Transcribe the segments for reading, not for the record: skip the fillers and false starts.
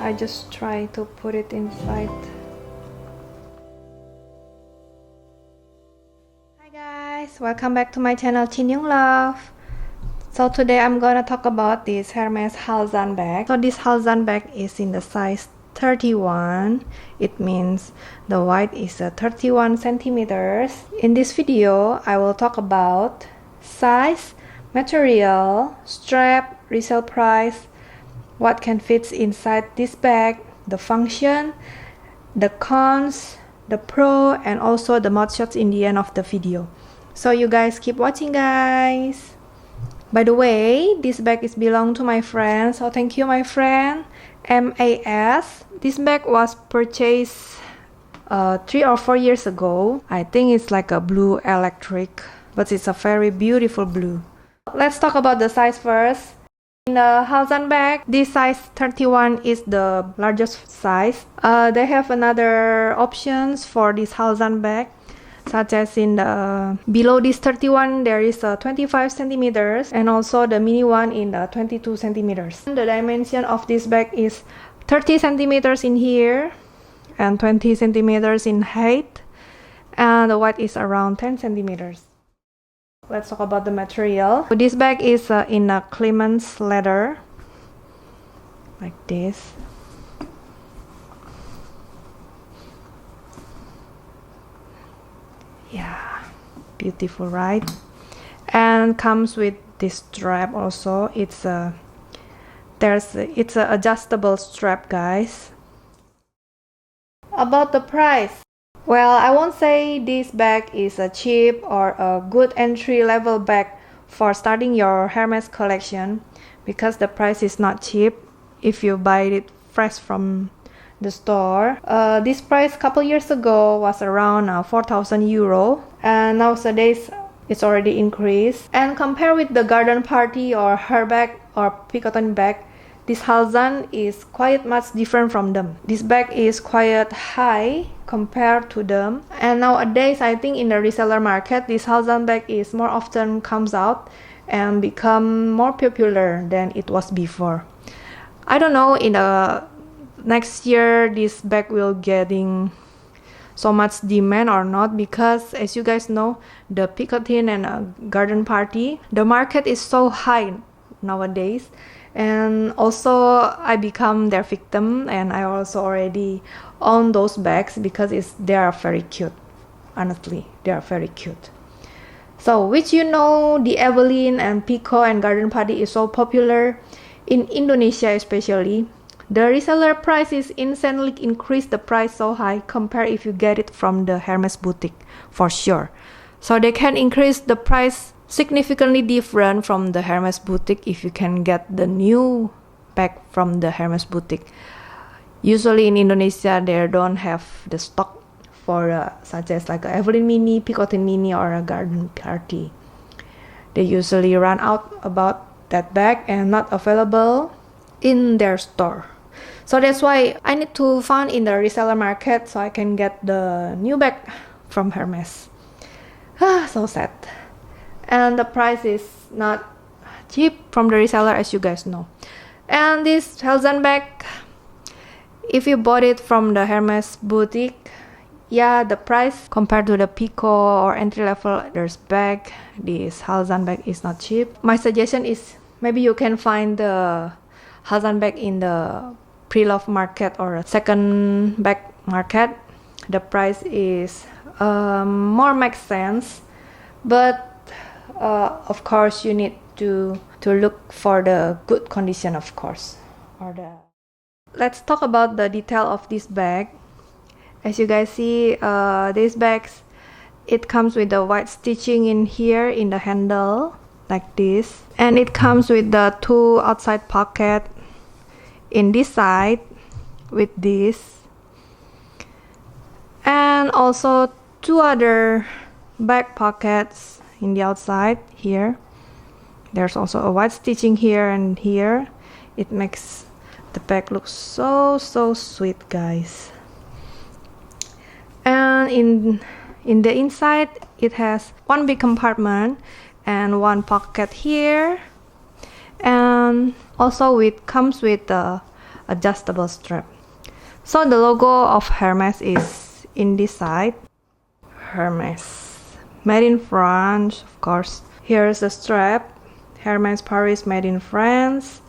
I just try to put it inside. Hi guys, welcome back to my channel Cinyunglove. So today I'm gonna talk about this Hermes Halzan bag. So this Halzan bag is in the size 31. It means the width is 31 centimeters. In this video, I will talk about size, material, strap, resale price, what can fit inside this bag, the function, the cons, the pro, and also the mouth shots in the end of the video. So you guys keep watching, guys. By the way, this bag is belong to my friend, so thank you my friend MAS. This bag was purchased 3 or 4 years ago. I think it's like a blue electric, but it's a very beautiful blue. Let's talk about the size first. In the Halzan bag, this size 31 is the largest size. They have another options for this Halzan bag, such as in the below this 31 there is 25 centimeters, and also the mini one in the 22 centimeters. The dimension of this bag is 30 centimeters in here and 20 centimeters in height, and the width is around 10 centimeters. Let's talk about the material. So this bag is in a Clemens leather, like this. Yeah, beautiful, right? And comes with this strap also. It's a adjustable strap, guys. About the price, well, I won't say this bag is a cheap or a good entry-level bag for starting your Hermes collection, because the price is not cheap if you buy it fresh from the store. This price a couple years ago was around 4,000 euro, and nowadays it's already increased. And compare with the garden party or hair bag or picotin bag, this Halzan is quite much different from them. This bag is quite high compared to them, and nowadays I think in the reseller market this Halzan bag is more often comes out and become more popular than it was before. I don't know in the next year this bag will getting so much demand or not, because as you guys know, the picotin and garden party, the market is so high nowadays, and also I become their victim, and I also already own those bags because they are very cute. Honestly, they are very cute. So which the Evelyn and Pico and garden party is so popular in Indonesia especially. The reseller price is insanely increased the price so high compared if you get it from the Hermes boutique for sure. So they can increase the price significantly different from the Hermes boutique if you can get the new bag from the Hermes boutique. Usually in Indonesia they don't have the stock for such as like a Evelyn mini, picotin mini, or a garden party. They usually run out about that bag and not available in their store. So that's why I need to find in the reseller market so I can get the new bag from Hermes. So sad. And the price is not cheap from the reseller, as you guys know. And this Halzan bag, if you bought it from the Hermes boutique, yeah, the price compared to the Pico or entry-level others bag, this Halzan bag is not cheap. My suggestion is maybe you can find the Halzan bag in the pre-love market or a second bag market. The price is more makes sense, but of course you need to look for the good condition, of course. Let's talk about the detail of this bag. As you guys see, these bags, it comes with the white stitching in here in the handle like this, and it comes with the 2 outside pocket in this side with this, and also 2 other back pockets in the outside here. There's also a white stitching here and here. It makes the bag look so sweet, guys. And in the inside it has 1 big compartment and 1 pocket here, and also it comes with a adjustable strap. So the logo of Hermes is in this side. Hermes, made in France, of course. Here's the strap. Hermes Paris, made in France.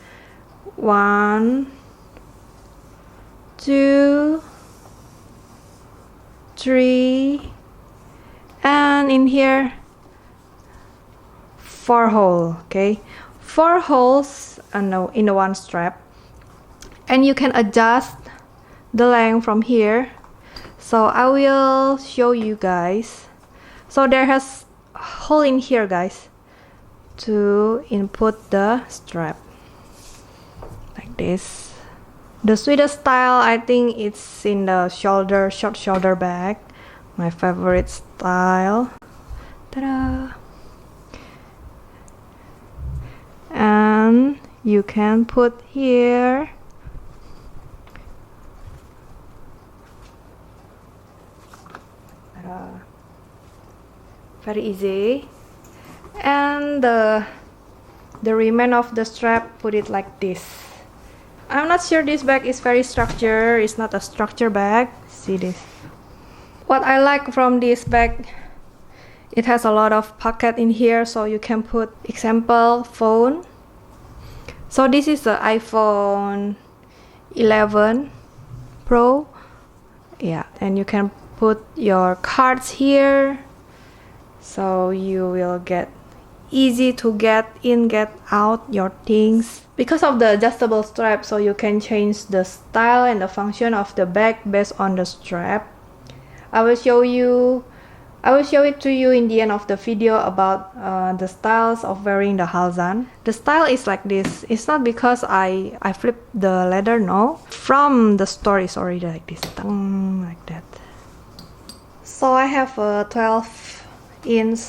1, 2, 3, and in here 4 holes. Okay, 4 holes in the one strap, and you can adjust the length from here. So I will show you guys. So there has a hole in here, guys, to input the strap like this. The sweetest style, I think it's in the short shoulder bag, my favorite style. Ta-da! And you can put here very easy, and the remain of the strap, put it like this. I'm not sure this bag is very structured. It's not a structure bag. See this. What I like from this bag, it has a lot of pocket in here, so you can put example phone. So this is the iPhone 11 Pro. Yeah, and you can put your cards here, so you will get easy to get in, get out your things. Because of the adjustable strap, so you can change the style and the function of the bag based on the strap. I will show it to you in the end of the video about the styles of wearing the Halzan. The style is like this. It's not because I flipped the leather, no. From the store it's already like this, like that. So I have a 12-inch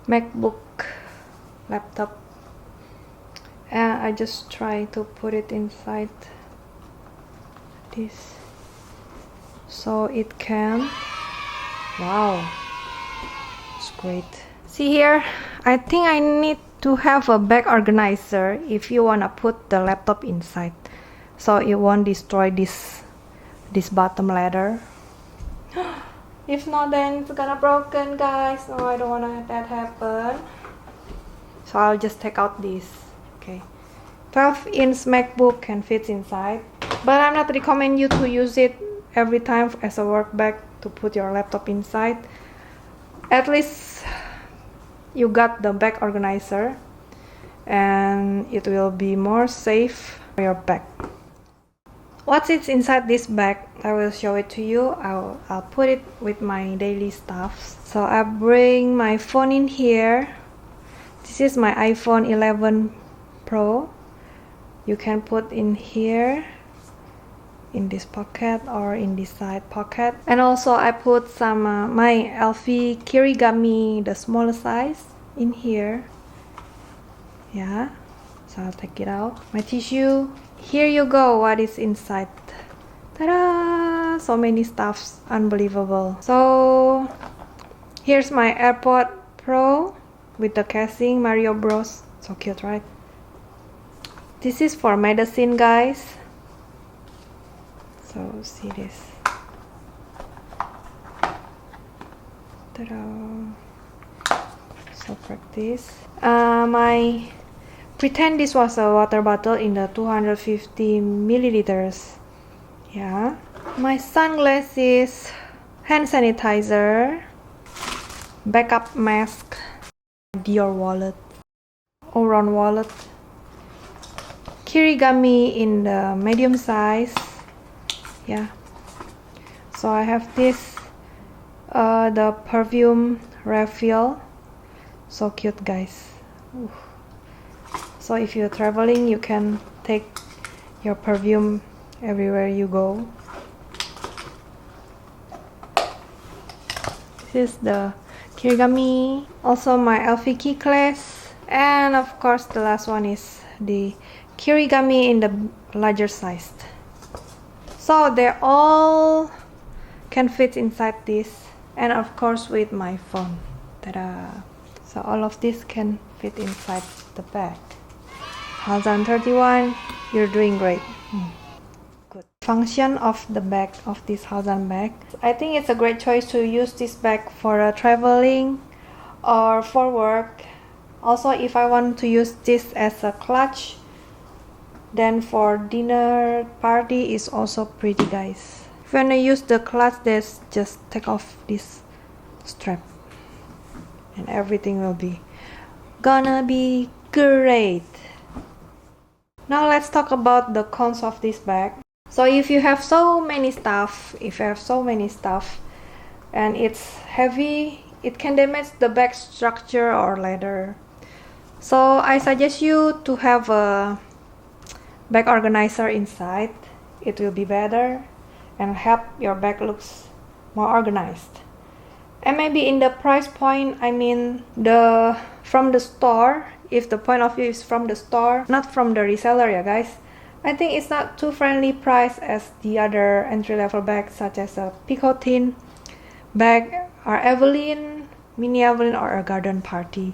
Macbook laptop, and I just try to put it inside this so it can, wow, it's great. See here, I think I need to have a bag organizer if you wanna put the laptop inside, so it won't destroy this bottom ladder. If not, then it's gonna broken, guys. No, I don't wanna that happen. So I'll just take out this. Okay, 12-inch MacBook can fit inside, but I'm not recommend you to use it every time as a work bag to put your laptop inside. At least you got the bag organizer, and it will be more safe for your bag. What's inside this bag, I will show it to you. I'll put it with my daily stuff. So I bring my phone in here. This is my iPhone 11 Pro. You can put in here, in this pocket or in this side pocket. And also I put some my LV kirigami, the smaller size, in here. Yeah, so I'll take it out. My tissue. Here you go, what is inside. Ta-da! So many stuffs, unbelievable. So here's my AirPod Pro with the casing, Mario Bros. So cute, right? This is for medicine, guys. So see this. Ta-da! So practice. My pretend this was a water bottle in the 250 milliliters. Yeah. My sunglasses, hand sanitizer, backup mask, Dior wallet, Oron wallet, kirigami in the medium size. Yeah. So I have this, the perfume refill. So cute, guys. Ooh. So if you're traveling, you can take your perfume everywhere you go. This is the kirigami. Also my LV key clasp. And of course the last one is the kirigami in the larger size. So they all can fit inside this. And of course with my phone. Ta-da! So all of this can fit inside the bag. Halzan 31, you're doing great. Function of the bag, of this Halzan bag. I think it's a great choice to use this bag for traveling or for work. Also, if I want to use this as a clutch, then for dinner party is also pretty, guys. If you want to use the clutch, just take off this strap and everything will be gonna be great. Now let's talk about the cons of this bag. So if you have so many stuff, and it's heavy, it can damage the bag structure or leather. So I suggest you to have a bag organizer inside. It will be better and help your bag looks more organized. And maybe in the price point, I mean from the store, if the point of view is from the store, not from the reseller, yeah guys. I think it's not too friendly price as the other entry-level bags such as a Picotin bag or Evelyn, Mini Evelyn or a garden party.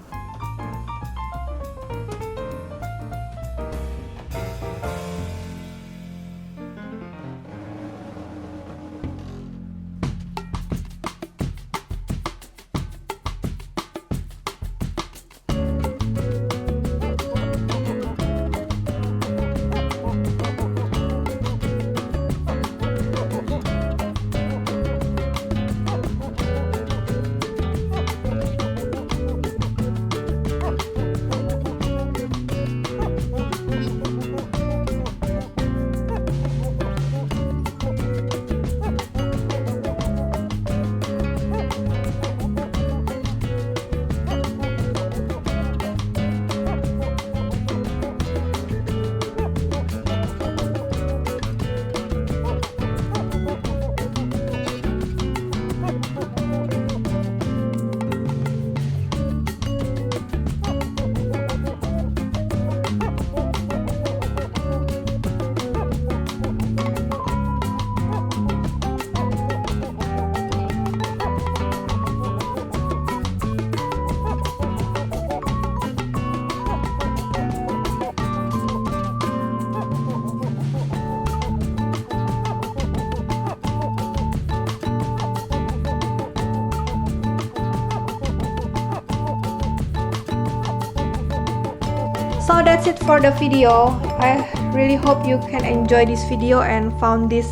So that's it for the video. I really hope you can enjoy this video and found this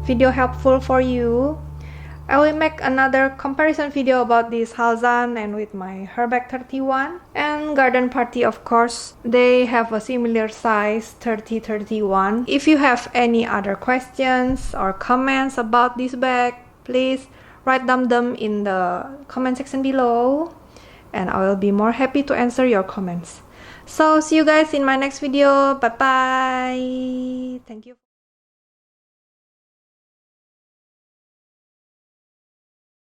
video helpful for you. I will make another comparison video about this Halzan and with my Hermes 31 and garden party, of course. They have a similar size 30-31. If you have any other questions or comments about this bag, please write them in the comment section below and I will be more happy to answer your comments. So see you guys in my next video. Bye bye. Thank you.